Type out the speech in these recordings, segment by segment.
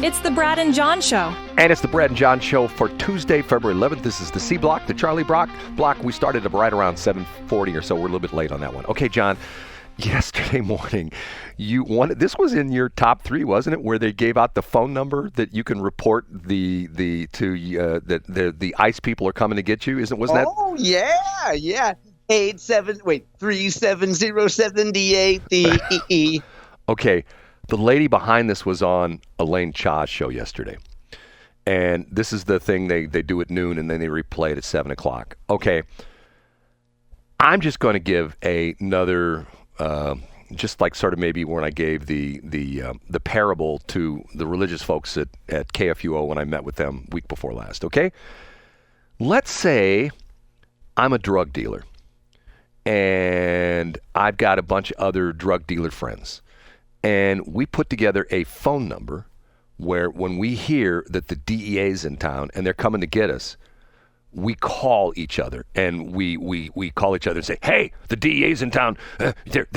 It's the Brad and John Show. And it's the Brad and John Show for Tuesday, February 11th. This is the C Block, the Charlie block. We started up right around 7:40 or so. We're a little bit late on that one. Okay, John, yesterday morning, this was in your top three, wasn't it? Where they gave out the phone number that you can report the ICE people are coming to get you. Wasn't that? Oh, yeah. 37078. Okay. The lady behind this was on Elaine Cha's show yesterday. And this is the thing they do at noon, and then they replay it at 7 o'clock. Okay. I'm just going to give another, just like sort of maybe when I gave the parable to the religious folks at KFUO when I met with them week before last, okay? Let's say I'm a drug dealer, and I've got a bunch of other drug dealer friends. And we put together a phone number where when we hear that the DEA's in town and they're coming to get us, we call each other and we call each other and say, "Hey, the DEA's in town. They're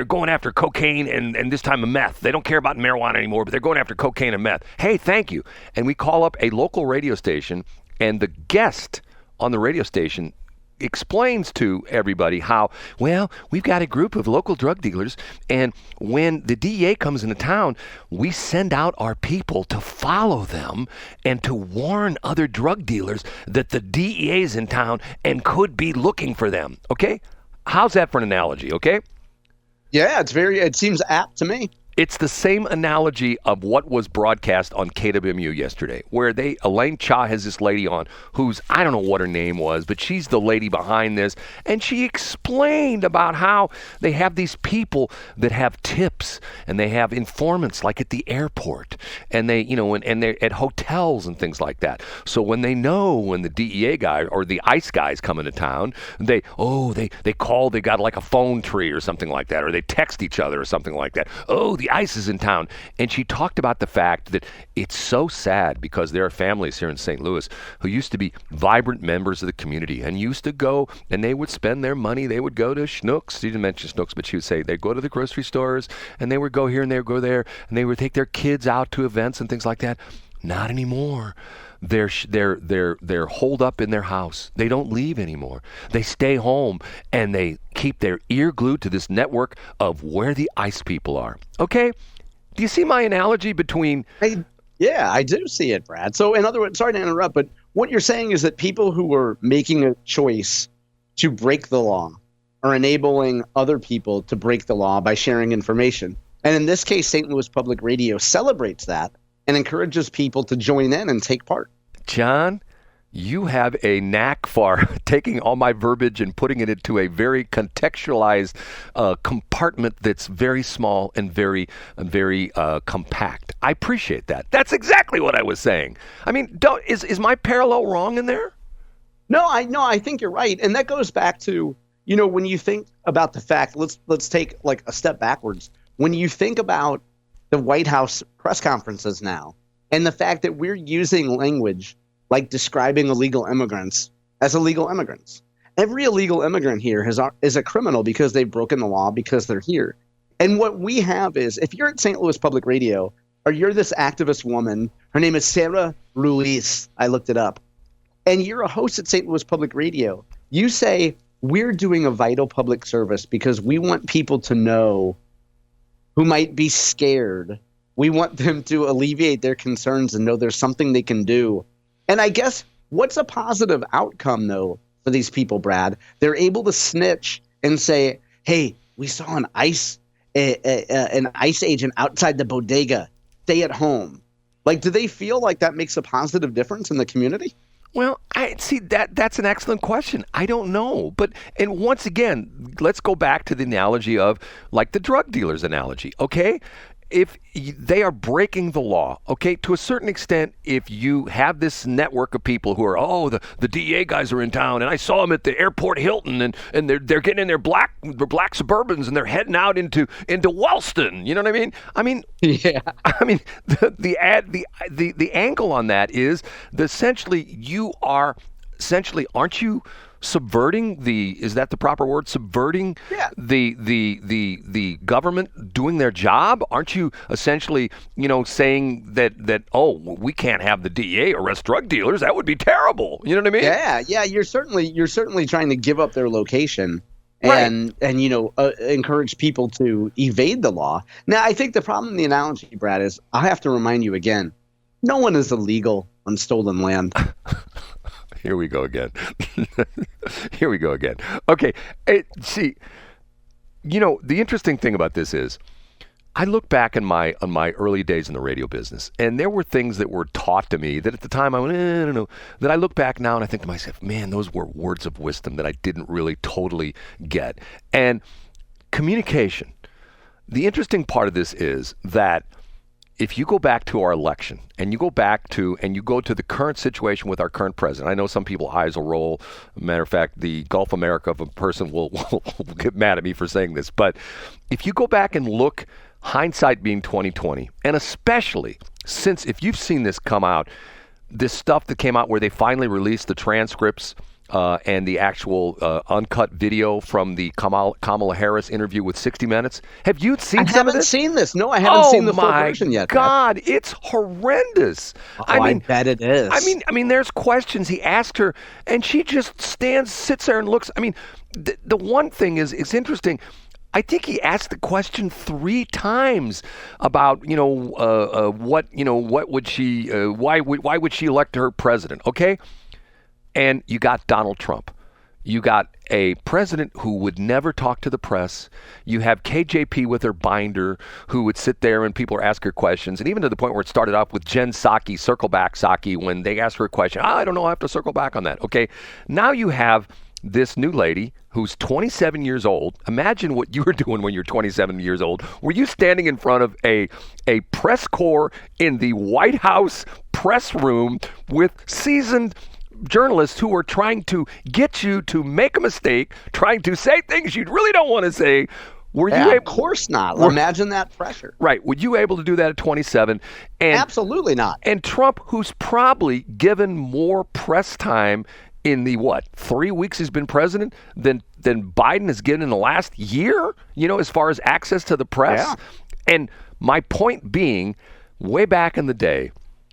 going after cocaine and this time of meth. They don't care about marijuana anymore, but they're going after cocaine and meth. Hey, thank you." And we call up a local radio station, and the guest on the radio station explains to everybody how, well, we've got a group of local drug dealers, and when the DEA comes into town, we send out our people to follow them and to warn other drug dealers that the DEA is in town and could be looking for them. Okay? How's that for an analogy, okay? Yeah, it seems apt to me. It's the same analogy of what was broadcast on KWMU yesterday, where Elaine Cha has this lady on who's, I don't know what her name was, but she's the lady behind this, and she explained about how they have these people that have tips, and they have informants like at the airport, and they, and they're at hotels and things like that. So when they know when the DEA guy or the ICE guys come into town, they call, they got like a phone tree or something like that, or they text each other or something like that. Oh, the ICE is in town. And she talked about the fact that it's so sad because there are families here in St. Louis who used to be vibrant members of the community and used to go and they would spend their money. They would go to Schnucks. She didn't mention Schnucks, but she would say they'd go to the grocery stores and they would go here and they would go there and they would take their kids out to events and things like that. Not anymore. They're holed up in their house. They don't leave anymore. They stay home and they keep their ear glued to this network of where the ICE people are. Okay? Do you see my analogy between... Yeah, I do see it, Brad. So in other words, sorry to interrupt, but what you're saying is that people who are making a choice to break the law are enabling other people to break the law by sharing information. And in this case, St. Louis Public Radio celebrates that and encourages people to join in and take part. John, you have a knack for taking all my verbiage and putting it into a very contextualized compartment that's very small and very compact. I appreciate that. That's exactly what I was saying. I mean, is my parallel wrong in there? No, I think you're right. And that goes back to, when you think about the fact, let's take like a step backwards. When you think about the White House press conferences now, and the fact that we're using language like describing illegal immigrants as illegal immigrants. Every illegal immigrant here is a criminal because they've broken the law because they're here. And what we have is, if you're at St. Louis Public Radio, or you're this activist woman, her name is Sarah Ruiz, I looked it up, and you're a host at St. Louis Public Radio, you say, we're doing a vital public service because we want people to know who might be scared. We want them to alleviate their concerns and know there's something they can do. And I guess what's a positive outcome, though, for these people, Brad? They're able to snitch and say, hey, we saw an ICE agent outside the bodega. Stay at home. Like, do they feel like that makes a positive difference in the community? Well, I see that's an excellent question. I don't know. And once again, let's go back to the analogy of like the drug dealer's analogy, okay? If they are breaking the law, okay, to a certain extent, if you have this network of people who are, the DEA guys are in town, and I saw them at the airport Hilton, and they're getting in their black Suburbans, and they're heading out into Wellston. You know what I mean? Yeah. I mean, the angle on that is that essentially aren't you subverting is that the proper word? Subverting Yeah. the government doing their job? Aren't you essentially, saying that we can't have the DEA arrest drug dealers? That would be terrible. You know what I mean? Yeah. You're certainly trying to give up their location Right. and encourage people to evade the law. Now, I think the problem in the analogy, Brad, is I have to remind you again, no one is illegal on stolen land. Here we go again. Here we go again. Okay. See, the interesting thing about this is I look back on my early days in the radio business, and there were things that were taught to me that at the time I went, I don't know, that I look back now and I think to myself, man, those were words of wisdom that I didn't really totally get. And communication. The interesting part of this is that if you go back to our election and you go to the current situation with our current president, I know some people's eyes will roll. Matter of fact, the Gulf America of a person will get mad at me for saying this. But if you go back and look, hindsight being 2020, and especially since if you've seen this come out, this stuff that came out where they finally released the transcripts and the actual uncut video from the Kamala Harris interview with 60 Minutes. Have you seen some of this? I haven't seen this. No, I haven't seen the full version yet. Oh, my God, it's horrendous. I bet it is. I mean, there's questions he asked her, and she just sits there and looks. I mean, the one thing is, it's interesting. I think he asked the question 3 times about, what would she, why would she elect her president? Okay. And you got Donald Trump. You got a president who would never talk to the press. You have KJP with her binder who would sit there and people are asking her questions. And even to the point where it started off with Jen Psaki, circle back Psaki, when they asked her a question. I don't know, I have to circle back on that. Okay. Now you have this new lady who's 27 years old. Imagine what you were doing when you're 27 years old. Were you standing in front of a press corps in the White House press room with seasoned journalists who are trying to get you to make a mistake, trying to say things you really don't want to say? Of course not. Imagine that pressure. Right. Were you able to do that at 27? Absolutely not. And Trump, who's probably given more press time in the 3 weeks he's been president than Biden has given in the last year, as far as access to the press. Yeah. And my point being, way back in the day,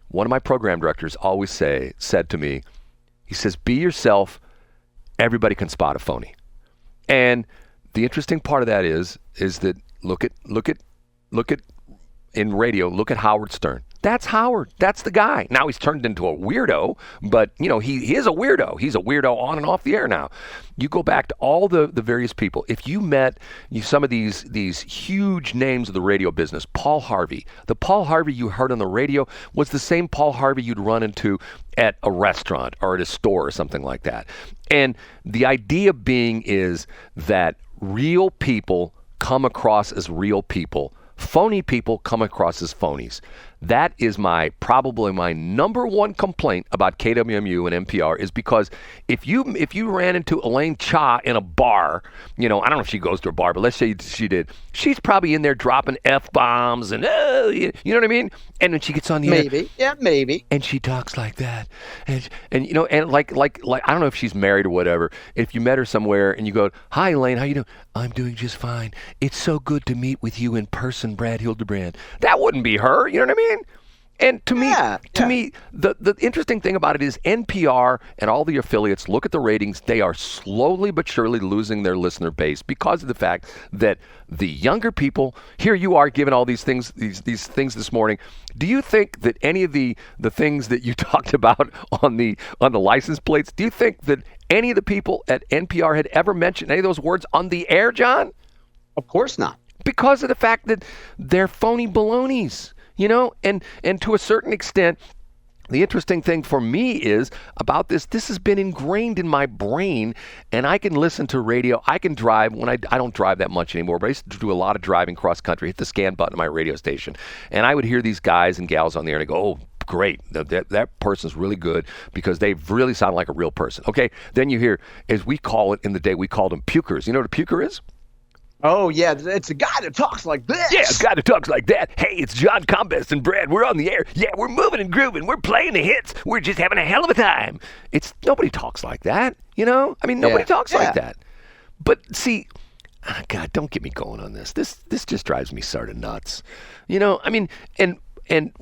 one of my program directors always said to me, he says, be yourself, everybody can spot a phony. And the interesting part of that is that look at in radio, look at Howard Stern. That's Howard. That's the guy. Now he's turned into a weirdo, but he is a weirdo. He's a weirdo on and off the air now. You go back to all the various people. If you met some of these huge names of the radio business, Paul Harvey. The Paul Harvey you heard on the radio was the same Paul Harvey you'd run into at a restaurant or at a store or something like that. And the idea being is that real people come across as real people. Phony people come across as phonies. That is probably my number one complaint about KWMU and NPR is because if you ran into Elaine Cha in a bar, I don't know if she goes to a bar, but let's say she did. She's probably in there dropping F-bombs and you know what I mean? And when she gets on the air, maybe. And she talks like that, and like I don't know if she's married or whatever. If you met her somewhere and you go, "Hi Elaine, how you doing?" "I'm doing just fine. It's so good to meet with you in person, Brad Hildebrand." That wouldn't be her. You know what I mean? And to me, the interesting thing about it is NPR and all the affiliates look at the ratings. They are slowly but surely losing their listener base because of the fact that the younger people, here you are giving all these things, these things this morning. Do you think that any of the things that you talked about on the license plates, do you think that any of the people at NPR had ever mentioned any of those words on the air, John? Of course not. Because of the fact that they're phony balonies. And to a certain extent, the interesting thing for me is about this has been ingrained in my brain, and I can listen to radio. I can drive when I don't drive that much anymore, but I used to do a lot of driving cross country, hit the scan button on my radio station, and I would hear these guys and gals on the air and I go, oh, great, that person's really good because they really sound like a real person. Okay, then you hear, as we call it in the day, we called them pukers. You know what a puker is? Oh yeah, it's a guy that talks like Yeah, a this. guy that talks like that. Hey, it's John Combest and Brad. We're on the air. Yeah, we're moving and grooving. We're playing the hits. We're just having a hell of a time. It's nobody talks like that, you know? I mean, nobody Yeah, talks like yeah. that. But see, God, don't get me going on this. This just drives me sort of nuts. You know, I mean, and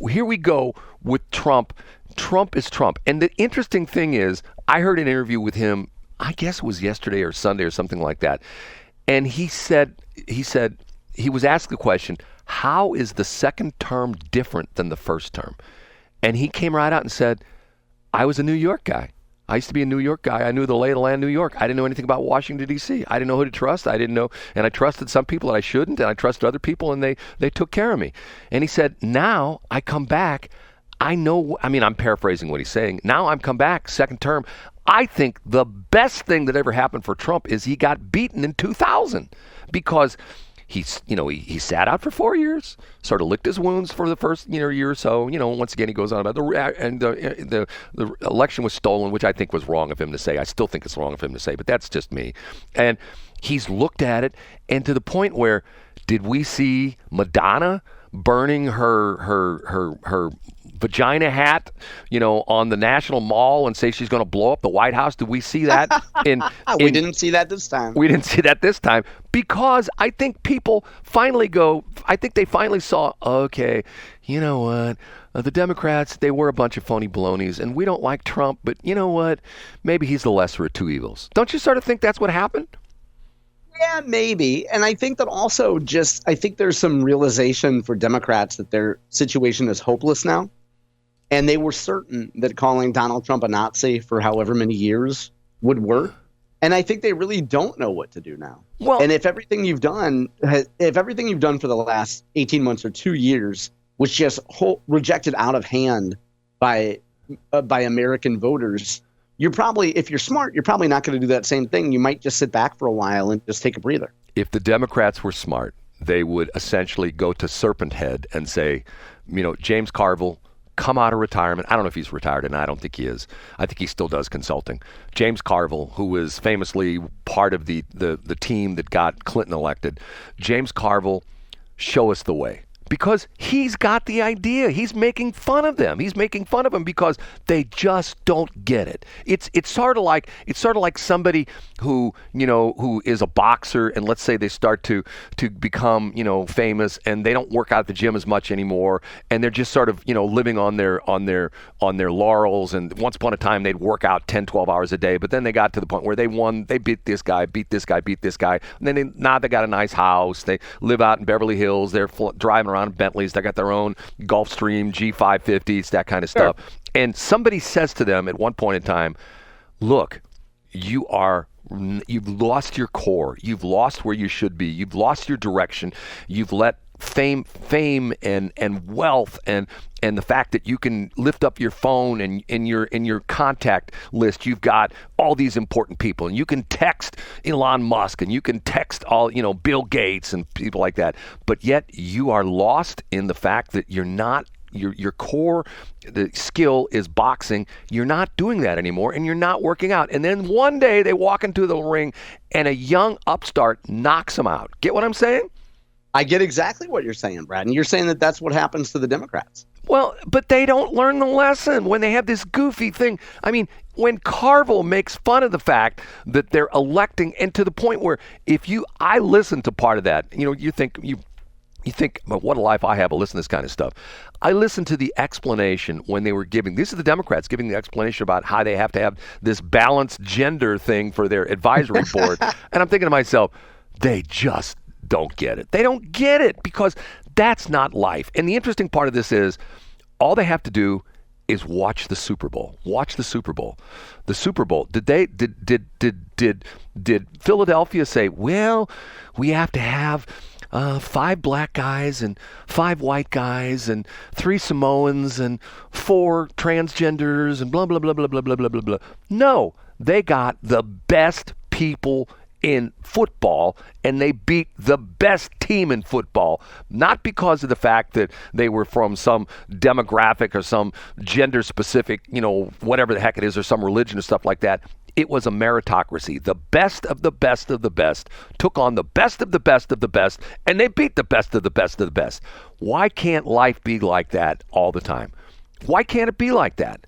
here we go with Trump. Trump is Trump. And the interesting thing is, I heard an interview with him, I guess it was yesterday or Sunday or something like that. And he said he was asked the question, how is the second term different than the first term? And he came right out and said, I was a New York guy. I used to be a New York guy. I knew the lay of the land in New York. I didn't know anything about Washington, D.C. I didn't know who to trust. I didn't know, and I trusted some people that I shouldn't, and I trusted other people, and they took care of me. And he said, now I come back. I know, I mean, I'm paraphrasing what he's saying. Now I'm come back, second term. I think the best thing that ever happened for Trump is he got beaten in 2000 because he sat out for 4 years, sort of licked his wounds for the first year or so. Once again he goes on about the election was stolen, which I think was wrong of him to say. I still think it's wrong of him to say, but that's just me. And he's looked at it, and to the point where, did we see Madonna burning her vagina hat, on the National Mall and say she's going to blow up the White House? Did we see that? We didn't see that this time. We didn't see that this time because I think people finally they finally saw, okay, you know what? The Democrats, they were a bunch of phony balonies, and we don't like Trump, but you know what? Maybe he's the lesser of two evils. Don't you sort of think that's what happened? Yeah, maybe. And I think that also I think there's some realization for Democrats that their situation is hopeless now. And they were certain that calling Donald Trump a Nazi for however many years would work. And I think they really don't know what to do now. Well, and if everything you've done for the last 18 months or 2 years was just rejected out of hand by American voters, if you're smart, you're probably not going to do that same thing. You might just sit back for a while and just take a breather. If the Democrats were smart, they would essentially go to Serpent Head and say, James Carville, come out of retirement. I don't know if he's retired, and I don't think he is. I think he still does consulting. James Carville, who was famously part of the team that got Clinton elected. James Carville, show us the way. Because he's got the idea. He's making fun of them. He's making fun of them because they just don't get it. It's sort of like somebody who is a boxer, and let's say they start to become famous, and they don't work out at the gym as much anymore, and they're just sort of living on their laurels. And once upon a time they'd work out 10, 12 hours a day, but then they got to the point where they beat this guy, and then now they got a nice house. They live out in Beverly Hills. They're driving around in Bentleys. They got their own Gulfstream G550s, that kind of stuff. Sure. And somebody says to them at one point in time, look, you've lost your core. You've lost where you should be. You've lost your direction. You've let fame and wealth and the fact that you can lift up your phone and in your contact list you've got all these important people, and you can text Elon Musk, and you can text all Bill Gates and people like that, but yet you are lost in the fact that you're not your core, the skill is boxing. You're not doing that anymore, and you're not working out. And then one day they walk into the ring and a young upstart knocks them out. Get what I'm saying? I get exactly what you're saying, Brad. And you're saying that that's what happens to the Democrats. Well, but they don't learn the lesson when they have this goofy thing. I mean, when Carville makes fun of the fact that they're electing, and to the point where I listen to part of that, you think, well, what a life I have to listen to this kind of stuff. I listened to the explanation when they were this is the Democrats giving the explanation about how they have to have this balanced gender thing for their advisory board. And I'm thinking to myself, they just don't get it. They don't get it because that's not life. And the interesting part of this is all they have to do is watch the Super Bowl. Watch the Super Bowl. The Super Bowl. Did Philadelphia say, well, we have to have 5 black guys and 5 white guys and 3 Samoans and 4 transgenders and blah, blah, blah, blah, blah, blah, blah, blah, blah. No, they got the best people in football, and they beat the best team in football, not because of the fact that they were from some demographic or some gender specific, whatever the heck it is, or some religion or stuff like that. It was a meritocracy. The best of the best of the best took on the best of the best of the best, and they beat the best of the best of the best. Why can't life be like that all the time? Why can't it be like that?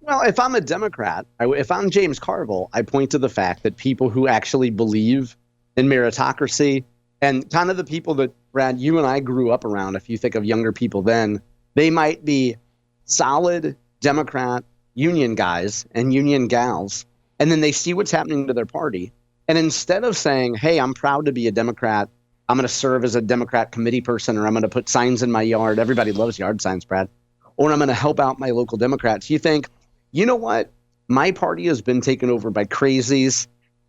Well, if I'm a Democrat, if I'm James Carville, I point to the fact that people who actually believe in meritocracy and kind of the people that, Brad, you and I grew up around, if you think of younger people then, they might be solid Democrat union guys and union gals, and then they see what's happening to their party. And instead of saying, hey, I'm proud to be a Democrat, I'm going to serve as a Democrat committee person, or I'm going to put signs in my yard. Everybody loves yard signs, Brad. Or I'm going to help out my local Democrats. You think, you know what? My party has been taken over by crazies.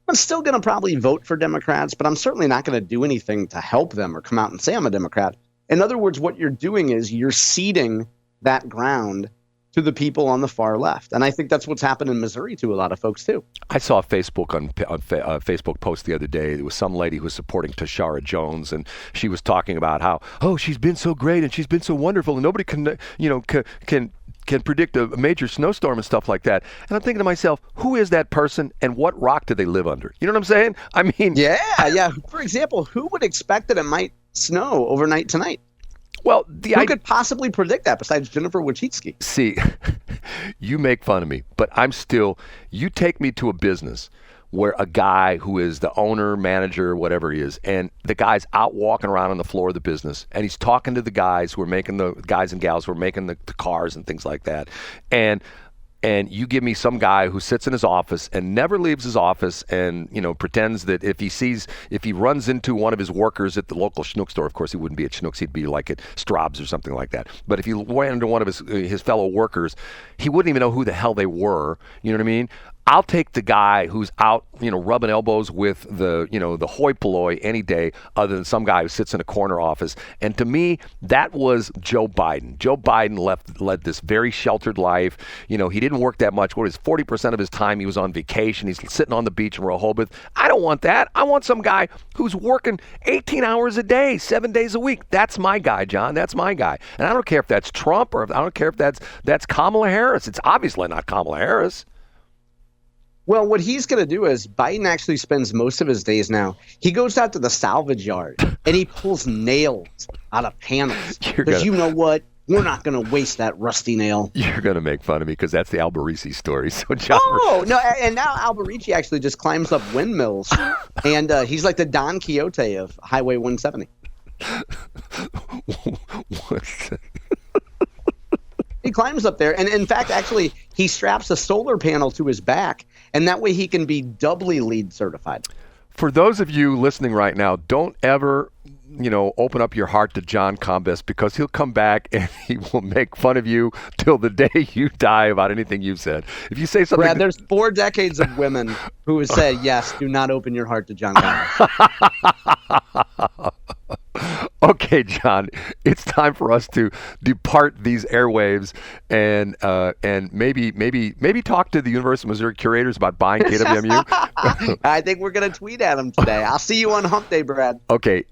I'm still going to probably vote for Democrats, but I'm certainly not going to do anything to help them or come out and say I'm a Democrat. In other words, what you're doing is you're ceding that ground to the people on the far left. And I think that's what's happened in Missouri to a lot of folks, too. I saw a Facebook Facebook post the other day. There was some lady who was supporting Tashara Jones, and she was talking about how, oh, she's been so great and she's been so wonderful, and nobody can predict a major snowstorm and stuff like that. And I'm thinking to myself, who is that person and what rock do they live under? You know what I'm saying? I mean, yeah. For example, who would expect that it might snow overnight tonight? Well, who could possibly predict that besides Jennifer Wojcicki? See, you make fun of me, but you take me to a business where a guy who is the owner, manager, whatever he is, and the guy's out walking around on the floor of the business, and he's talking to the guys who are making the guys and gals who are making the cars and things like that. And you give me some guy who sits in his office and never leaves his office and, pretends that if he runs into one of his workers at the local Schnuck store, of course he wouldn't be at Schnuck's, he'd be like at Straub's or something like that. But if he ran into one of his fellow workers, he wouldn't even know who the hell they were. You know what I mean? I'll take the guy who's out, rubbing elbows with the hoi polloi any day other than some guy who sits in a corner office. And to me, that was Joe Biden. Joe Biden led this very sheltered life. He didn't work that much. 40% of his time he was on vacation. He's sitting on the beach in Rehoboth. I don't want that. I want some guy who's working 18 hours a day, 7 days a week. That's my guy, John. That's my guy. And I don't care if that's Trump or I don't care if that's Kamala Harris. It's obviously not Kamala Harris. Well, what he's going to do is Biden actually spends most of his days now. He goes out to the salvage yard and he pulls nails out of panels. Because you know what? We're not going to waste that rusty nail. You're going to make fun of me because that's the Alberici story. So John. Oh, no. And now Alberici actually just climbs up windmills. And he's like the Don Quixote of Highway 170. He climbs up there. And in fact, actually, he straps a solar panel to his back. And that way he can be doubly LEED certified. For those of you listening right now, don't ever, open up your heart to John Combest, because he'll come back and he will make fun of you till the day you die about anything you've said. If you say something... Brad, there's 4 decades of women who have said, yes, do not open your heart to John Combest. Okay, John, it's time for us to depart these airwaves and maybe talk to the University of Missouri curators about buying KWMU. I think we're going to tweet at them today. I'll see you on Hump Day, Brad. Okay,